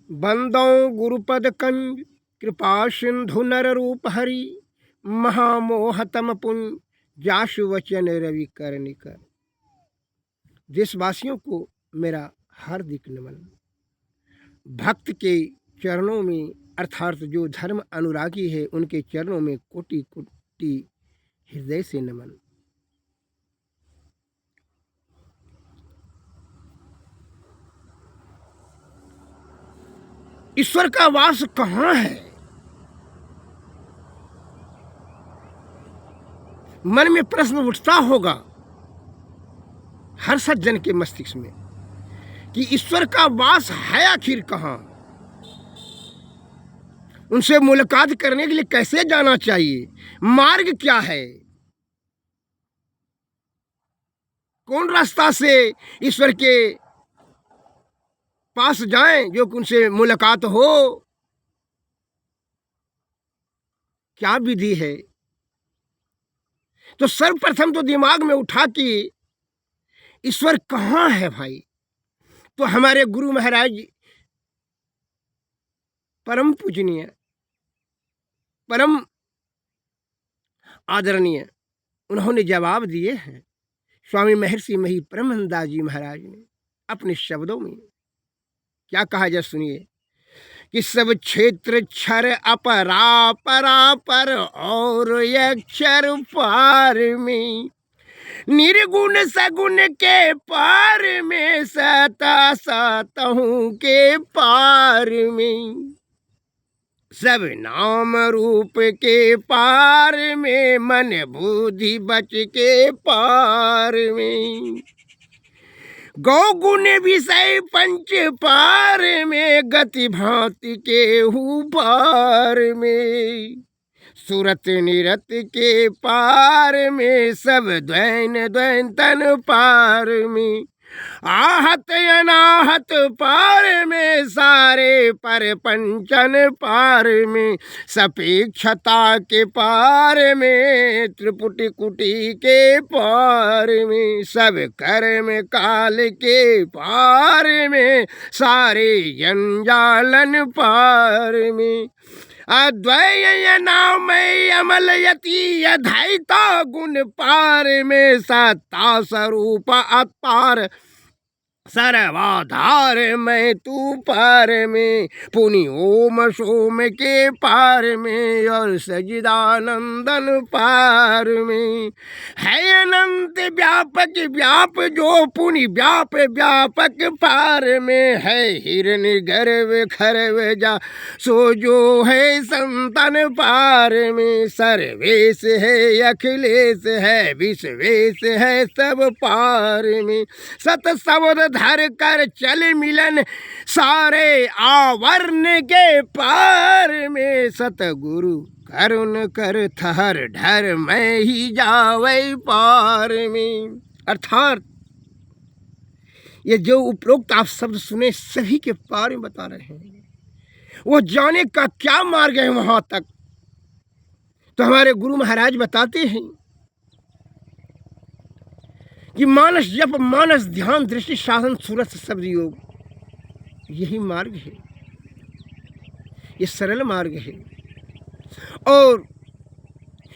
बंदों गुरुपद कंज कृपा सिंधु नर रूप हरि महामोहतम पुंज जाशु वचन रवि कर। देशवासियों को मेरा हार्दिक नमन। भक्त के चरणों में अर्थात जो धर्म अनुरागी है उनके चरणों में कोटि कोटि हृदय से नमन। ईश्वर का वास कहाँ है? मन में प्रश्न उठता होगा हर सज्जन के मस्तिष्क में कि ईश्वर का वास है आखिर कहाँ? उनसे मुलाकात करने के लिए कैसे जाना चाहिए? मार्ग क्या है? कौन रास्ता से ईश्वर के पास जाएं जो उनसे मुलाकात हो? क्या विधि है? तो सर्वप्रथम तो दिमाग में उठा कि ईश्वर कहाँ है भाई? तो हमारे गुरु महाराज परम पूजनीय परम आदरणीय उन्होंने जवाब दिए हैं। स्वामी महर्षि मही परमानंद जी महाराज ने अपने शब्दों में क्या कहा, जरा सुनिए कि सब क्षेत्र क्षर अपरा परा पर और अक्षर पार में, निर्गुण सगुण के पार में, सता सतहु के पार में, सब नाम रूप के पार में, मन बुद्धि बच के पार में, गौ गुण विषय पंच पार में, गति भांति के हु पार में, सुरत निरत के पार में, सब द्वैन द्वैन तन पार में, आहत अनाहत पार में, सारे पर पंचन पार में, सपेक्षता के पार में, त्रिपुटी कुटी के पार में, सब कर्म काल के पार में, सारे जंजालन पार में, अद्वैय नामय अमल यति अद्वैता गुण पार में, सत्ता स्वरूप अपार सर्वाधार मैं तू पार में, पुनि ओम सोम के पार में, और सजिदानंदन पार में, है अनंत व्यापक व्याप जो पुनि व्याप व्यापक पार में, है हिरण्य गर्भ खरव जा सो जो है संतन पार में, सर्वेश है अखिलेश है विश्वेश है सब पार में, सत शब्द धर कर चल मिलन सारे आवरण के पार में, सतगुरु करुण कर थहर ढर मैं ही जावे पार में। अर्थात ये जो उपरोक्त आप शब्द सुने सभी के पार में बता रहे हैं। वो जाने का क्या मार्ग है वहां तक, तो हमारे गुरु महाराज बताते हैं कि मानस जप मानस ध्यान दृष्टि शासन सूरत शब्द योग, यही मार्ग है, ये सरल मार्ग है। और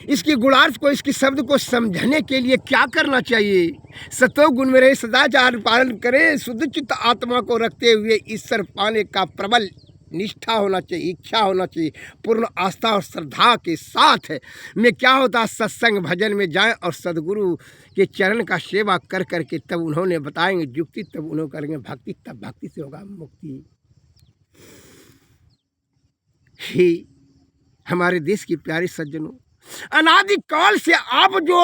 इसकी गुणार्थ को, इसके शब्द को समझने के लिए क्या करना चाहिए? सतो गुण में रहे सदाचार पालन करें, शुद्ध चित्त आत्मा को रखते हुए ईश्वर पाने का प्रबल निष्ठा होना चाहिए, इच्छा होना चाहिए, पूर्ण आस्था और श्रद्धा के साथ में क्या होता, सत्संग भजन में जाएं और सदगुरु के चरण का सेवा कर करके तब उन्होंने बताएंगे युक्ति, तब उन्होंने करेंगे भक्ति, तब भक्ति से होगा मुक्ति। ही हमारे देश की प्यारे सज्जनों, अनादिकाल से आप जो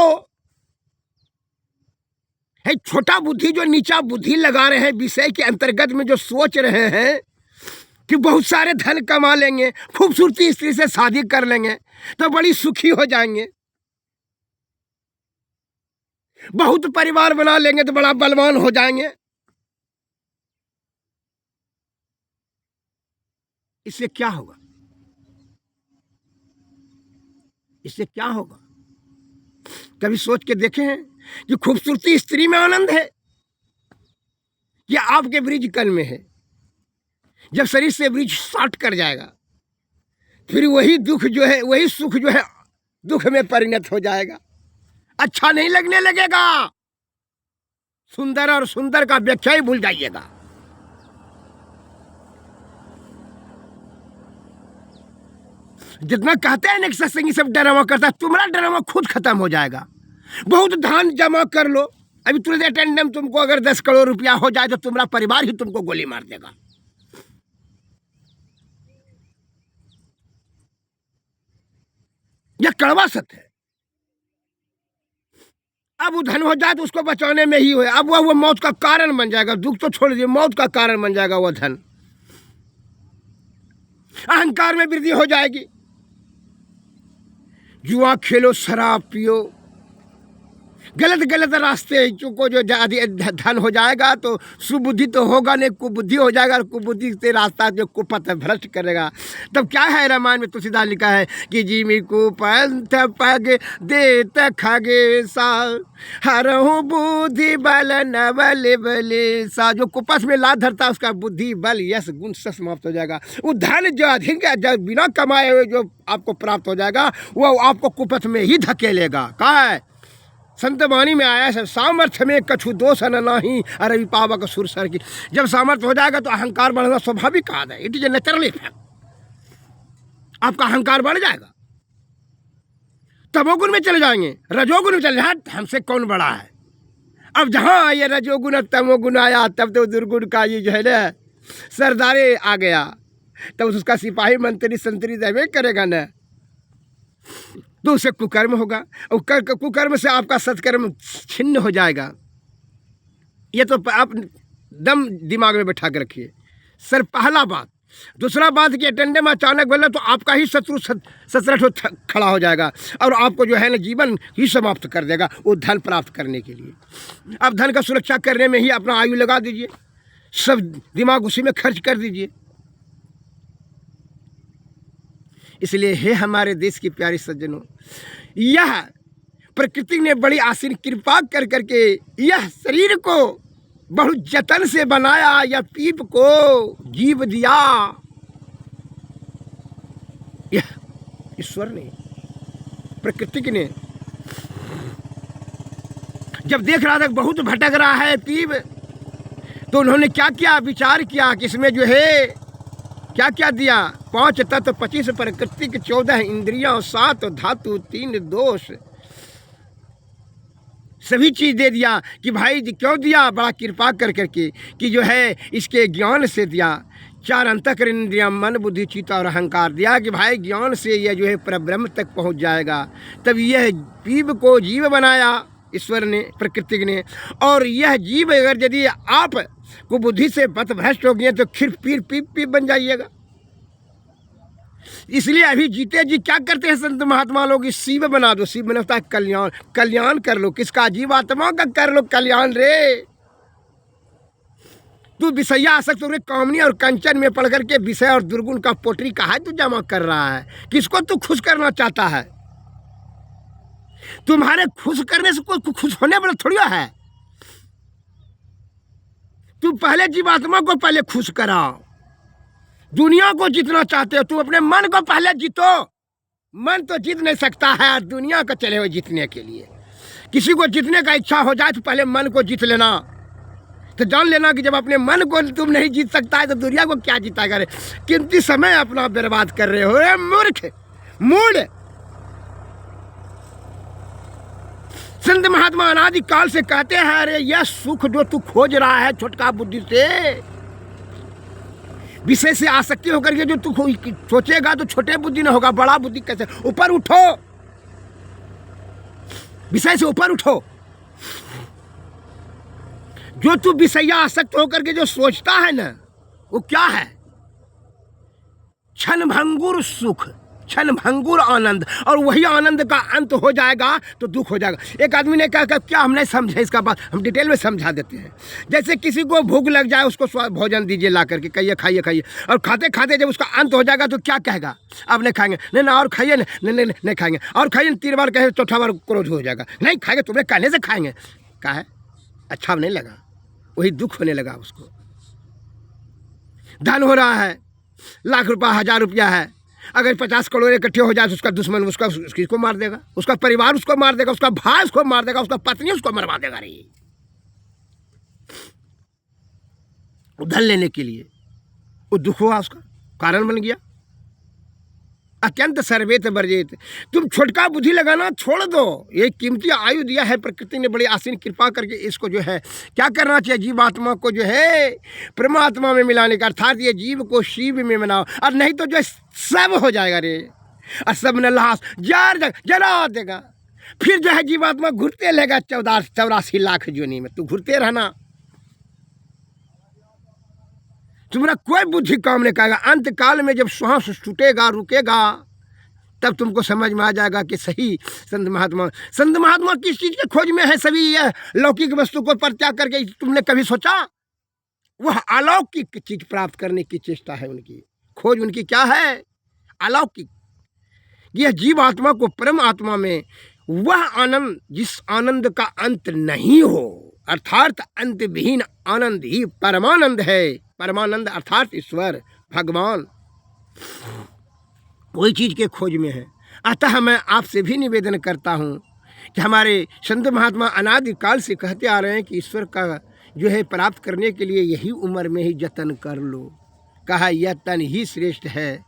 है छोटा बुद्धि, जो नीचा बुद्धि लगा रहे हैं, विषय के अंतर्गत में जो सोच रहे हैं कि बहुत सारे धन कमा लेंगे, खूबसूरती स्त्री से शादी कर लेंगे तो बड़ी सुखी हो जाएंगे, बहुत परिवार बना लेंगे तो बड़ा बलवान हो जाएंगे, इससे क्या होगा? इससे क्या होगा? कभी सोच के देखे हैं कि खूबसूरती स्त्री में आनंद है या आपके ब्रिज कल में है, जब शरीर से ब्रिज शॉर्ट कर जाएगा, फिर वही दुख जो है, वही सुख जो है दुख में परिणत हो जाएगा, अच्छा नहीं लगने लगेगा। सुंदर और सुंदर का व्याख्या ही भूल जाइएगा। जितना कहते हैं ना कि सत्संगी सब ड्रामा करता है, तुम्हारा ड्रामा खुद खत्म हो जाएगा। बहुत धन जमा कर लो, अभी तुरंत अटेंडेंस तुमको अगर 10 करोड़ रुपया हो जाए तो तुम्हारा परिवार ही तुमको गोली मार देगा। यह कड़वा सत्य है। अब वो धन हो जाए तो उसको बचाने में ही हो, अब वह मौत का कारण बन जाएगा। दुख तो छोड़ दिए, मौत का कारण बन जाएगा वह धन। अहंकार में वृद्धि हो जाएगी, जुआ खेलो, शराब पियो, गलत गलत रास्ते को जो धन हो जाएगा तो सुबुद्धि तो होगा नहीं, कुबुद्धि हो जाएगा। और कुबुद्धि से रास्ता जो कुपथ भ्रष्ट करेगा। तब क्या है, रामायण में तुलसीदास लिखा है कि जिमी को पंथ पग देत खगेसा, हरहु बुद्धि बल न बल बले सा। जो कुपथ में लात धरता है उसका बुद्धि बल यश गुण सब समाप्त हो जाएगा। वो धन जो अधिक जो बिना कमाए हुए जो आपको प्राप्त हो जाएगा वह आपको कुपथ में ही धकेलेगा। कहा है संत वाणी में आया है, सामर्थ्य में कछु दोष न नाही, अरे विपावक सुर सर की। जब सामर्थ्य हो जाएगा तो अहंकार बढ़ना स्वाभाविक कहा है, it is a natural effect. आपका अहंकार बढ़ जाएगा, तमोगुण में चले जाएंगे, रजोगुण में चले जाए, हमसे कौन बड़ा है। अब जहाँ ये रजोगुण और तमोगुण आया तब तो दुर्गुण का ये जो है ना सरदारे आ गया, तब उसका सिपाही मंत्री संतरी देवे करेगा न, तो उसे कुकर्म होगा। और कुकर्म से आपका सत्कर्म छिन्न हो जाएगा। ये तो आप दम दिमाग में बैठा के रखिए। सर पहला बात। दूसरा बात कि अटेंडे में अचानक बोले तो आपका ही शत्रु सचरट खड़ा हो जाएगा और आपको जो है ना जीवन ही समाप्त कर देगा वो धन प्राप्त करने के लिए। अब धन का सुरक्षा करने में ही अपना आयु लगा दीजिए, सब दिमाग उसी में खर्च कर दीजिए। इसलिए हे हमारे देश की प्यारी सज्जनों, यह प्रकृति ने बड़ी आसीन कृपा कर करके यह शरीर को बहुत जतन से बनाया, यह पीप को जीव दिया। यह ईश्वर ने, प्रकृति ने जब देख रहा था बहुत भटक रहा है पीप, तो उन्होंने क्या किया, विचार किया कि इसमें जो है क्या क्या दिया, 5 तत्व 25 प्रकृति के 14 इंद्रियां 7 धातु 3 दोष, सभी चीज दे दिया। कि भाई क्यों दिया, बड़ा कृपा कर करके कि जो है इसके ज्ञान से दिया। 4 अंतःकरण इंद्रियां मन बुद्धि चित्त और अहंकार दिया कि भाई ज्ञान से यह जो है परब्रह्म तक पहुंच जाएगा। तब यह जीव को जीव बनाया ईश्वर ने, प्रकृति ने। और यह जीव अगर यदि आप को बुद्धि से पथ भ्रष्ट हो गए तो फिर पीर पीप बन जाइएगा। इसलिए अभी जीते जी क्या करते हैं संत महात्मा लोग, इस शिव बना दो। शिव बनता है कल्याण, कल्याण कर लो। किसका, जीवात्मा का कर लो कल्याण रे। तू विषया आसक्त हो, कामनी और कंचन में पढ़ करके विषय और दुर्गुण का पोटरी कहा है तू जमा कर रहा है। किसको तू खुश करना चाहता है? तुम्हारे खुश करने से कोई खुश होने वाला थोड़ी है। तुम पहले जीवात्मा को पहले खुश कराओ। दुनिया को जीतना चाहते हो, तुम अपने मन को पहले जीतो। मन तो जीत नहीं सकता है दुनिया को चले हुए जीतने के लिए। किसी को जीतने का इच्छा हो जाए तो पहले मन को जीत लेना। तो जान लेना कि जब अपने मन को तुम नहीं जीत सकता है तो दुनिया को क्या जीता करे। कीमती समय अपना बर्बाद कर रहे हो मूर्ख मूड। संत महात्मा अनादि काल से कहते हैं, अरे यह सुख जो तू खोज रहा है छोटका बुद्धि से, विषय से आसक्ति होकर के जो तू सोचेगा तो छोटे बुद्धि न होगा, बड़ा बुद्धि कैसे। ऊपर उठो, विषय से ऊपर उठो। जो तू विषया आसक्त होकर के जो सोचता है ना, वो क्या है? क्षण भंगुर सुख, क्षण भंगुर आनंद। और वही आनंद का अंत हो जाएगा तो दुख हो जाएगा। एक आदमी ने कहा क्या हम नहीं समझे इसका बात, हम डिटेल में समझा देते हैं। जैसे किसी को भूख लग जाए, उसको भोजन दीजिए ला करके, कहिए खाइए खाइए, और खाते खाते जब उसका अंत हो जाएगा तो क्या कहेगा? आप नहीं खाएंगे, नहीं ना और खाइए, नहीं खाएंगे, और खाइए। 3 बार कहे, चौथा बार क्रोध हो जाएगा, नहीं खाएंगे, तुम्हें कहने से खाएंगे। कहा है अच्छा नहीं लगा, वही दुख होने लगा उसको। धन हो रहा है, लाख रुपया 1000 रुपया है, अगर 50 करोड़ इकट्ठे हो जाए तो उसका दुश्मन उसको मार देगा, उसका परिवार उसको मार देगा, उसका भाई उसको मार देगा, उसका पत्नी उसको मरवा देगा। रही धन लेने के लिए वो दुख हुआ, उसका कारण बन गया। अत्यंत सर्वेत वर्जित। तुम छोटका बुद्धि लगाना छोड़ दो। ये कीमती आयु दिया है प्रकृति ने, बड़ी आसीन कृपा करके इसको जो है क्या करना चाहिए, जीवात्मा को जो है परमात्मा में मिलाने का, अर्थात ये जीव को शिव में मिलाओ, और नहीं तो जो है सब हो जाएगा रे, और सब ने लाश जला देगा। फिर जो है जीवात्मा घुरते लेगा 84 लाख जोनी में, तू घुरते रहना, तुम्हारा कोई बुद्धि काम नहीं करेगा। अंत काल में जब श्वास छूटेगा, रुकेगा, तब तुमको समझ में आ जाएगा कि सही संत महात्मा किस चीज के खोज में है। सभी यह लौकिक वस्तु को परित्याग करके, तुमने कभी सोचा वह अलौकिक चीज प्राप्त करने की चेष्टा है, उनकी खोज उनकी क्या है, अलौकिक। यह जीव आत्मा को परम आत्मा में वह आनंद जिस आनंद का अंत नहीं हो, अर्थात अंत विहीन आनंद ही परमानंद है। परमानंद अर्थात ईश्वर भगवान, वही चीज के खोज में है। अतः मैं आपसे भी निवेदन करता हूँ कि हमारे संत महात्मा अनादि काल से कहते आ रहे हैं कि ईश्वर का जो है प्राप्त करने के लिए यही उम्र में ही जतन कर लो। कहा यह तन ही श्रेष्ठ है,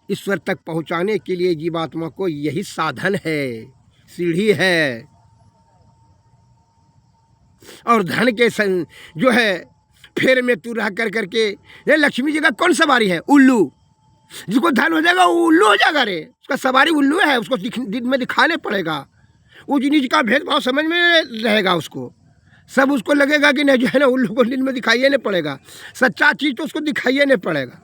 ईश्वर तक पहुँचाने के लिए जीवात्मा को यही साधन है, सीढ़ी है। और धन के जो है फेर में तू रह कर करके, ये लक्ष्मी जी का कौन सवारी है, उल्लू। जिसको धन हो जाएगा वो उल्लू हो जाएगा रे, उसका सवारी उल्लू है, उसको दिन में दिखाने पड़ेगा। ऊंच नीच का भेदभाव समझ में रहेगा, उसको सब उसको लगेगा कि नहीं जो है ना उल्लू को दिन में दिखाइए नहीं पड़ेगा, सच्चा चीज तो उसको दिखाइए नहीं पड़ेगा।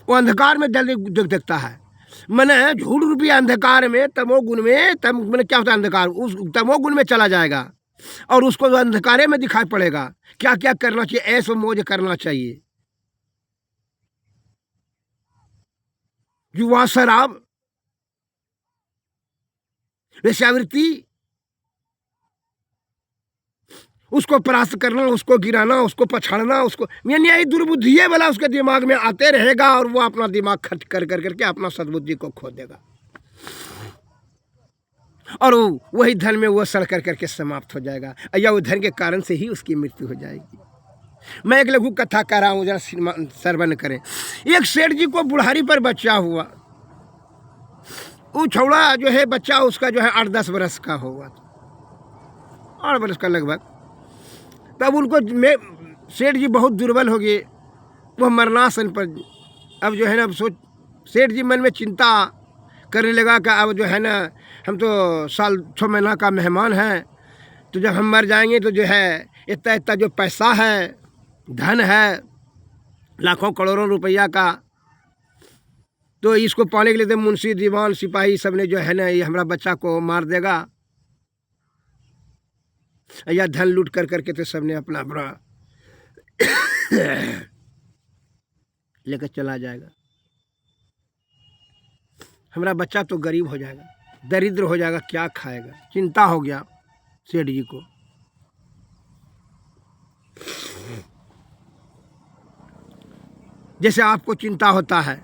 वो अंधकार में जल्दी देखता है, मैंने झूठ रूपी अंधकार में तमोगुण में मैंने क्या होता है अंधकार, उस तमोगुण में चला जाएगा और उसको अंधकारे में दिखाई पड़ेगा। क्या क्या करना चाहिए, ऐसा मौज करना चाहिए, जुआ शराब वेश्यावृत्ति, उसको परास्त करना, उसको गिराना, उसको पछाड़ना, उसको यही दुर्बुद्धि वाला उसके दिमाग में आते रहेगा और वो अपना दिमाग खर्च कर करके अपना सद्बुद्धि को खो देगा और वही धन में वो सड़ कर करके समाप्त हो जाएगा, या वो धन के कारण से ही उसकी मृत्यु हो जाएगी। मैं एक लघु कथा कह रहा हूँ, जरा श्रवण करें। एक सेठ जी को बुढ़ारी पर बच्चा हुआ, वो छौड़ा जो है बच्चा उसका जो है 8-10 बरस का हुआ, 8 बरस का लगभग। तब उनको सेठ जी बहुत दुर्बल हो गए, वह मरनासन पर। अब जो है ना सोच, सेठ जी मन में चिंता करने लगा कि अब जो है ना हम तो साल 6 महीना का मेहमान हैं, तो जब हम मर जाएंगे तो जो है इतना इतना जो पैसा है, धन है, लाखों करोड़ों रुपया का, तो इसको पाने के लिए तो मुंशी दीवान सिपाही सब ने जो है ना ये हमारा बच्चा को मार देगा, या धन लूट कर करके तो सबने अपना अपना लेकर चला जाएगा। हमारा बच्चा तो गरीब हो जाएगा, दरिद्र हो जाएगा, क्या खाएगा। चिंता हो गया सेठ जी को। जैसे आपको चिंता होता है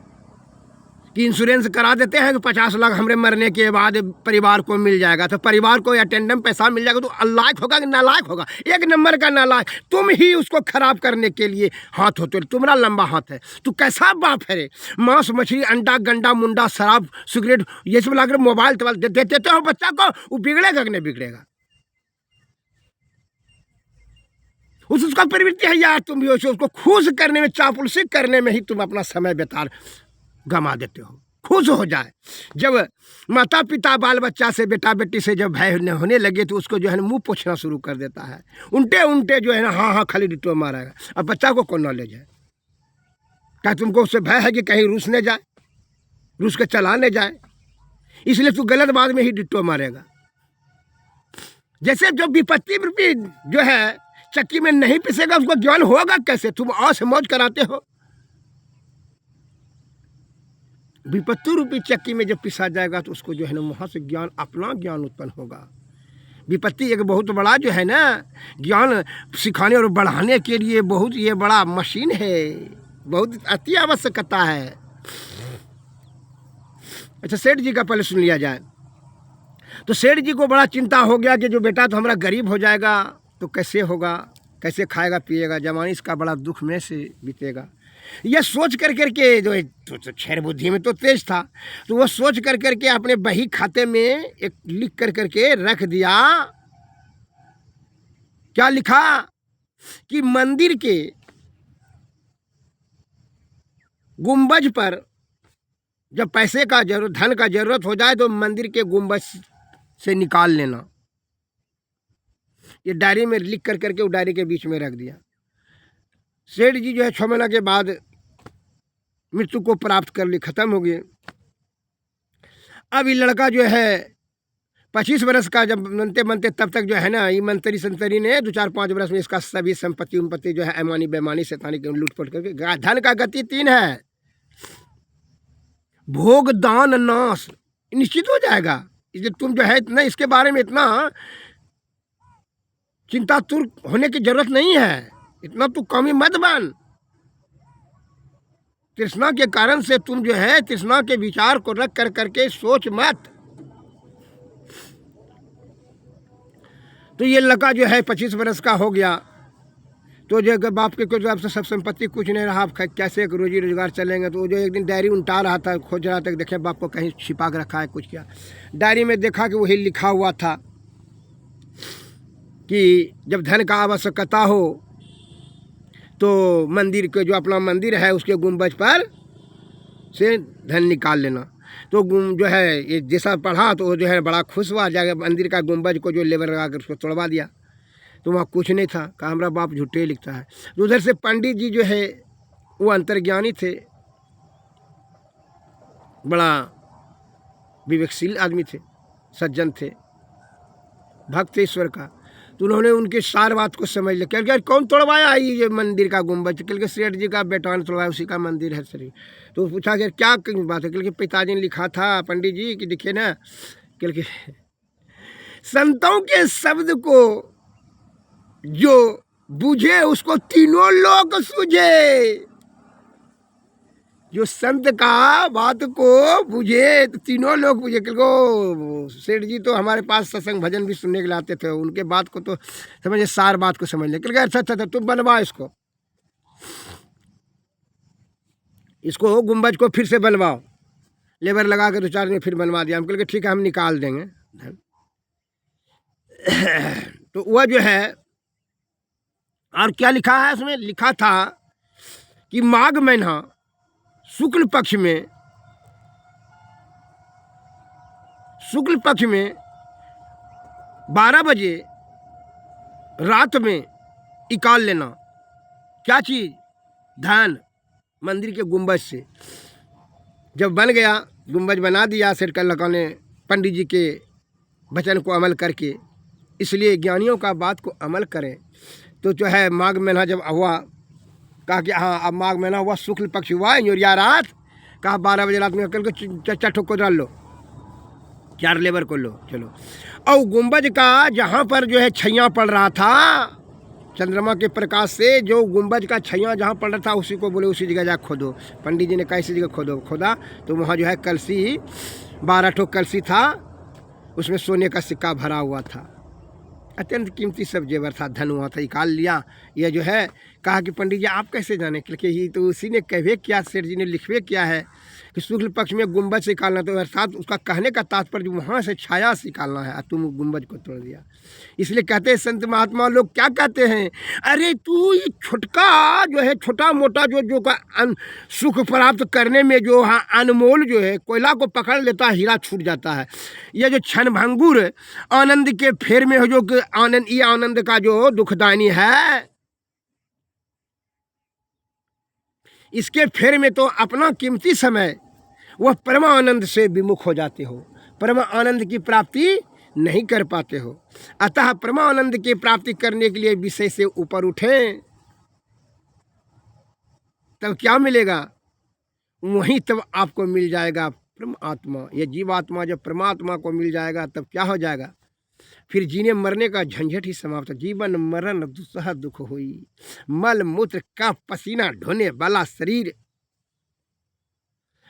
कि इंश्योरेंस करा देते हैं कि 50 लाख हमारे मरने के बाद परिवार को मिल जाएगा, तो परिवार को अटेंडेंट पैसा मिल जाएगा, तो अलायक होगा कि नालायक होगा, एक नंबर का नालायक। तुम ही उसको खराब करने के लिए हाथ होते, तुम्हारा लंबा हाथ है, तू कैसा बाप है रे। मांस मछली अंडा गंडा मुंडा शराब सिगरेट ये सब लाकर मोबाइल तोबाइल देते हो बच्चा को, वो बिगड़ेगा कि नहीं बिगड़ेगा। उसका प्रवृत्ति है यार, तुम भी उसको खुश करने में, चापलूसी करने में ही तुम अपना समय बेकार गमा देते हो। खुश हो जाए, जब माता पिता बाल बच्चा से बेटा बेटी से जब भय होने लगे तो उसको जो है ना मुंह पोछना शुरू कर देता है, उल्टे जो है ना हाँ हाँ खाली डिटो मारेगा। अब बच्चा को कौन नॉलेज है, क्या तुमको उससे भय है कि कहीं रूस ने जाए, रूस के चलाने जाए, इसलिए तू गलत बात में ही डिटो मारेगा। जैसे जो विपत्ति रूपी जो है चक्की में नहीं पिसेगा उसको ज्ञान होगा कैसे, तुम और से मौज कराते हो। विपत्ति रूपी चक्की में जब पिसा जाएगा तो उसको जो है ना वहाँ से ज्ञान, अपना ज्ञान उत्पन्न होगा। विपत्ति एक बहुत बड़ा जो है ना ज्ञान सिखाने और बढ़ाने के लिए बहुत ये बड़ा मशीन है, बहुत अति आवश्यकता है। अच्छा, सेठ जी का पहले सुन लिया जाए। तो सेठ जी को बड़ा चिंता हो गया कि जो बेटा तो हमारा गरीब हो जाएगा तो कैसे होगा, कैसे खाएगा पिएगा, जवानी इसका बड़ा दुख में से बीतेगा। यह सोच कर करके जो तो खैर बुद्धि में तो तेज था, तो वह सोच कर करके अपने बही खाते में एक लिख कर करके रख दिया। क्या लिखा कि मंदिर के गुंबज पर जब पैसे का जरूरत, धन का जरूरत हो जाए तो मंदिर के गुंबज से निकाल लेना। ये डायरी में लिख कर करके वो डायरी के बीच में रख दिया। सेठ जी जो है 6 महीना के बाद मृत्यु को प्राप्त कर ली, खत्म हो गए। अब ये लड़का जो है 25 वर्ष का जब बनते बनते तब तक जो है ना, ये मंत्री संतरी ने 2-4-5 वर्ष में इसका सभी संपत्ति जो है ऐमानी बेमानी शैतानी के लूटपाट करके, धन का गति 3 है, भोग दान नाश निश्चित हो जाएगा। इसलिए तुम जो है इतना इसके बारे में इतना चिंतातुर होने की जरूरत नहीं है, इतना तू कमी मत बन। तृष्णा के कारण से तुम जो है तृष्णा के विचार को रख कर करके सोच मत। तो ये लड़का जो है 25 वर्ष का हो गया, तो जो बाप के कुछ आपसे सब संपत्ति कुछ नहीं रहा, कैसे एक रोजी रोजगार चलेंगे। तो जो एक दिन डायरी उल्टा रहा था, खोज रहा था, देखे बाप को कहीं छिपा के रखा है कुछ, क्या डायरी में देखा कि वही लिखा हुआ था कि जब धन का आवश्यकता हो तो मंदिर के जो अपना मंदिर है उसके गुंबज पर से धन निकाल लेना। तो जो है ये जैसा पढ़ा तो जो है बड़ा खुश हुआ, जाकर मंदिर का गुंबज को जो लेबर लगा कर उसको तोड़वा दिया। तो वहाँ कुछ नहीं था, कहा हमारा बाप झूठे लिखता है। तो उधर से पंडित जी जो है वो अंतर्ज्ञानी थे, बड़ा विवेकशील आदमी थे, सज्जन थे, भक्त ईश्वर का। तो उन्होंने उनके सार बात को समझ लिया। क्या क्या कौन तोड़वाया ये मंदिर का गुंबज? क्योंकि सेठ जी का बेटा ने तोड़वाया, उसी का मंदिर है सर। तो पूछा कि क्या बात है? क्योंकि पिताजी ने लिखा था पंडित जी कि देखिए ना, क्योंकि संतों के शब्द को जो बूझे उसको तीनों लोग सूझे। जो संत का बात को बुझे तो तीनों लोग बुझे। क्योंकि सेठ जी तो हमारे पास सत्संग भजन भी सुनने के लिए आते थे, उनके बात को तो समझे, सार बात को समझ ले। क्योंकि अच्छा अच्छा तुम बनवा इसको गुंबज को फिर से बनवाओ, लेबर लगा कर 2-4 दिन फिर बनवा दिया। हम कह ठीक है, हम निकाल देंगे। तो वह जो है, और क्या लिखा है उसमें? लिखा था कि माघ महीना शुक्ल पक्ष में 12 बजे रात में निकाल लेना। क्या चीज? धन, मंदिर के गुंबज से। जब बन गया, गुंबज बना दिया सेठ का लड़का ने पंडित जी के वचन को अमल करके, इसलिए ज्ञानियों का बात को अमल करें। तो जो है माघ महीना जब हुआ, कहा कि हाँ अब माघ महीना हुआ, शुक्ल पक्ष हुआ, इंजोरिया रात, कहा 12 बजे रात में कल को 4 ठोक को डाल लो, 4 लेबर को लो, चलो। और गुंबज का जहाँ पर जो है छैया पड़ रहा था, चंद्रमा के प्रकाश से जो गुंबज का छैया जहाँ पड़ रहा था, उसी को बोले उसी जगह जा खोदो। पंडित जी ने कैसी जगह खोदा, तो वहाँ जो है कलसी, 12 ठोक कलसी था, उसमें सोने का सिक्का भरा हुआ था, अत्यंत कीमती सब जेवर था, धन हुआ था, निकाल लिया। यह जो है कहा कि पंडित जी आप कैसे जाने? क्योंकि ये तो उसी ने कहवे किया, सेठ जी ने लिखवे किया है कि शुक्ल पक्ष में गुंबज से निकालना। तो अर्थात उसका कहने का तात्पर्य वहाँ से छाया से निकालना है, तुम गुंबज को तोड़ दिया। इसलिए कहते हैं संत महात्मा लोग क्या कहते हैं, अरे तू ये छोटका जो है, छोटा मोटा जो का सुख प्राप्त करने में जो हाँ अनमोल जो है, कोयला को पकड़ लेता है, हीरा छूट जाता है। यह जो क्षणभंगुर आनंद के फेर में हो, जो आनंद, ये आनंद का जो दुखदानी है, इसके फेर में तो अपना कीमती समय वह परमानंद से विमुख हो जाते हो, परमानंद की प्राप्ति नहीं कर पाते हो। अतः परमानंद की प्राप्ति करने के लिए विषय से ऊपर उठें, तब क्या मिलेगा? वहीं तब आपको मिल जाएगा परमात्मा। ये जीवात्मा जब परमात्मा को मिल जाएगा तब क्या हो जाएगा? फिर जीने मरने का झंझट ही समाप्त। जीवन मरण दुसह दुख हुई, मल मूत्र का पसीना ढोने वाला शरीर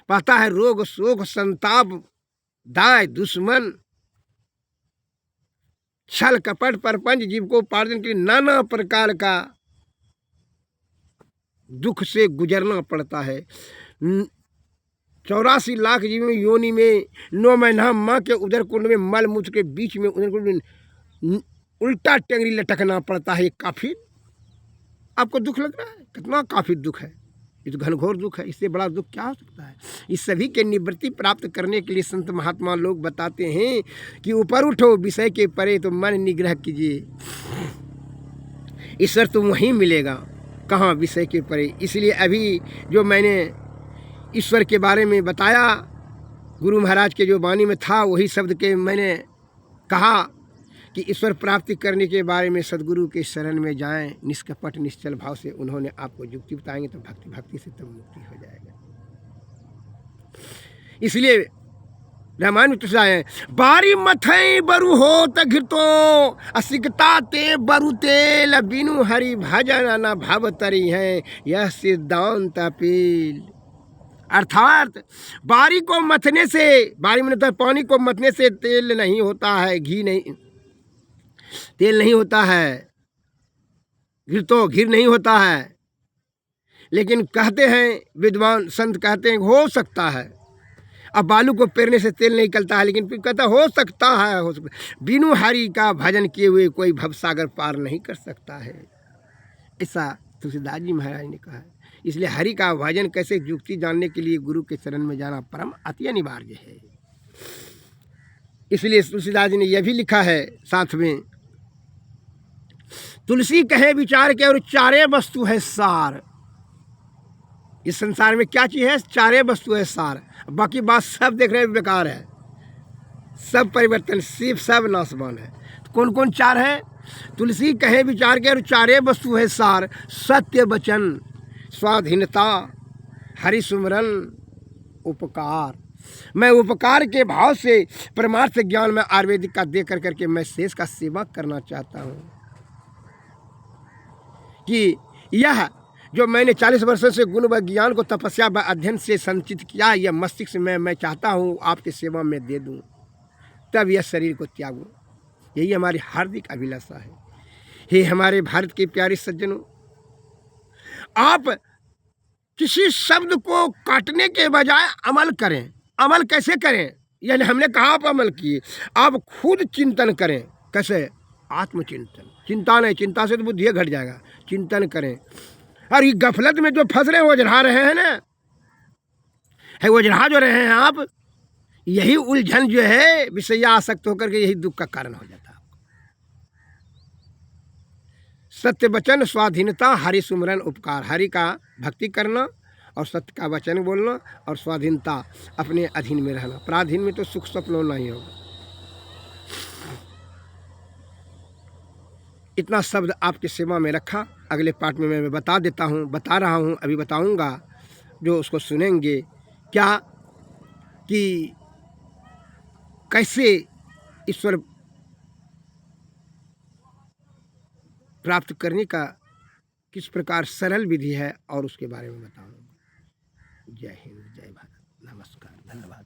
पाता है रोग शोक संताप दाय दुश्मन छल कपट परपंच जीव को उपार्जन के लिए नाना प्रकार का दुख से गुजरना पड़ता है। 84 लाख जीव में योनि में 9 महीना माँ के उदर कुंड में मल मूत्र के बीच में उदर कुंड में उल्टा टेंगरी लटकना पड़ता है। ये काफी आपको दुख लग रहा है? कितना काफी दुख है, ये तो घनघोर दुख है। इससे बड़ा दुख क्या हो सकता है? इस सभी के निवृत्ति प्राप्त करने के लिए संत महात्मा लोग बताते हैं कि ऊपर उठो विषय के परे तो मन निग्रह कीजिए, ईश्वर तो वहीं मिलेगा, कहाँ विषय के परे। इसलिए अभी जो मैंने ईश्वर के बारे में बताया, गुरु महाराज के जो वाणी में था वही शब्द के मैंने कहा कि ईश्वर प्राप्ति करने के बारे में सदगुरु के शरण में जाएं, निष्कपट निश्चल भाव से। उन्होंने आपको युक्ति बताएंगे तो भक्ति से तब मुक्ति हो जाएगा। इसलिए रामायण में तुझाए बारी मथई बरु हो तघितो असिकता ते बरु तेल बिनु हरि भजन न भव तरी है यह सिद्धांत अपील। अर्थात बारी को मथने से, बारी में तो पानी को मथने से तेल नहीं होता है, घी नहीं, तेल नहीं होता है, घिर नहीं होता है। लेकिन कहते हैं विद्वान संत कहते हैं हो सकता है। अब बालू को पेरने से तेल नहीं निकलता है, लेकिन फिर कहता हो सकता है, हो सकता है। बिनु हरि का भजन किए हुए कोई भवसागर पार नहीं कर सकता है, ऐसा तुलसीदास जी महाराज ने कहा है। इसलिए हरि का भजन कैसे युक्ति जानने के लिए गुरु के चरण में जाना परम अति अनिवार्य है। इसलिए तुलसीदास जी ने यह भी लिखा है साथ में, तुलसी कहे विचार के और चारे वस्तु है सार। इस संसार में क्या चीज है? चारे वस्तु है सार, बाकी बात सब देख रहे हैं बेकार है, सब परिवर्तनशील, सब नाशवान है। तो कौन कौन चार है? तुलसी कहे विचार के और चारे वस्तु है सार, सत्य वचन, स्वाधीनता, हरि सुमरन, उपकार। मैं उपकार के भाव से परमार्थ ज्ञान में आयुर्वेदिक का दे कर करके मैं शेष का सेवा करना चाहता हूँ कि यह जो मैंने 40 वर्षों से गुण व ज्ञान को तपस्या व अध्ययन से संचित किया, यह मस्तिष्क में मैं चाहता हूँ आपकी सेवा में दे दूँ, तब यह शरीर को त्यागूँ। यही हमारी हार्दिक अभिलाषा है। हे हमारे भारत के प्यारे सज्जनों, आप किसी शब्द को काटने के बजाय अमल करें। अमल कैसे करें? यानी हमने कहा आप अमल किए, आप खुद चिंतन करें। कैसे? आत्मचिंतन। चिंता नहीं, चिंता से तो बुद्धि घट जाएगा। चिंतन करें। और ये गफलत में जो फंस रहे हैं, ओझरा रहे हैं ना, है ओझरा जो रहे हैं आप, यही उलझन जो है विषया आसक्त होकर के यही दुख का कारण हो जाता है। सत्य वचन, स्वाधीनता, हरि सुमरन, उपकार। हरि का भक्ति करना और सत्य का वचन बोलना और स्वाधीनता, अपने अधीन में रहना। पराधीन में तो सुख स्वप्न नहीं होगा। इतना शब्द आपकी सेवा में रखा। अगले पार्ट में मैं बता देता हूँ, बता रहा हूँ, अभी बताऊँगा, जो उसको सुनेंगे क्या कि कैसे ईश्वर प्राप्त करने का किस प्रकार सरल विधि है, और उसके बारे में बताऊँगा। जय हिंद, जय भारत, नमस्कार, धन्यवाद।